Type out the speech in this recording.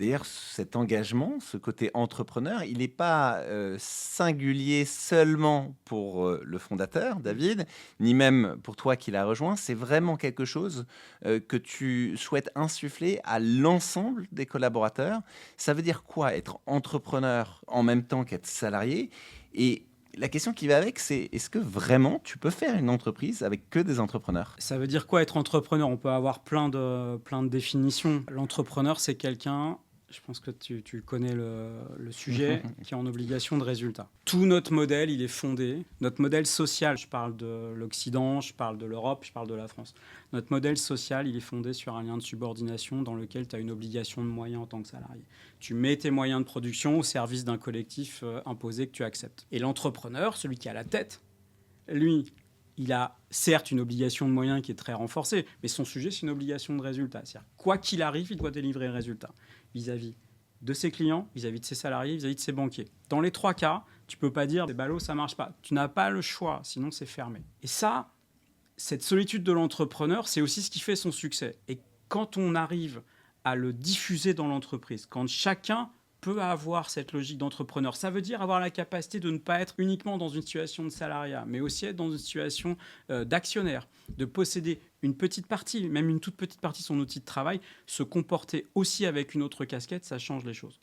D'ailleurs, cet engagement, ce côté entrepreneur, il n'est pas, singulier seulement pour, le fondateur, Mmh. David, ni même pour toi qui l'as rejoint. C'est vraiment quelque chose, que tu souhaites insuffler à l'ensemble des collaborateurs. Ça veut dire quoi être entrepreneur en même temps qu'être salarié? Et la question qui va avec, c'est est-ce que vraiment tu peux faire une entreprise avec que des entrepreneurs? Ça veut dire quoi être entrepreneur? On peut avoir plein de définitions. L'entrepreneur, c'est quelqu'un, je pense que tu connais le sujet, qui est en obligation de résultat. Tout notre modèle, il est fondé, notre modèle social, je parle de l'Occident, je parle de l'Europe, je parle de la France. Notre modèle social, il est fondé sur un lien de subordination dans lequel tu as une obligation de moyens en tant que salarié. Tu mets tes moyens de production au service d'un collectif imposé que tu acceptes. Et l'entrepreneur, celui qui a la tête, lui, il a certes une obligation de moyens qui est très renforcée, mais son sujet, c'est une obligation de résultat. C'est-à-dire, quoi qu'il arrive, il doit délivrer le résultat vis-à-vis de ses clients, vis-à-vis de ses salariés, vis-à-vis de ses banquiers. Dans les trois cas, tu peux pas dire, c'est ballot, ça marche pas. Tu n'as pas le choix, sinon c'est fermé. Et ça, cette solitude de l'entrepreneur, c'est aussi ce qui fait son succès. Et quand on arrive à le diffuser dans l'entreprise, quand chacun peut avoir cette logique d'entrepreneur, ça veut dire avoir la capacité de ne pas être uniquement dans une situation de salariat, mais aussi être dans une situation d'actionnaire, de posséder une petite partie, même une toute petite partie de son outil de travail, se comporter aussi avec une autre casquette, ça change les choses.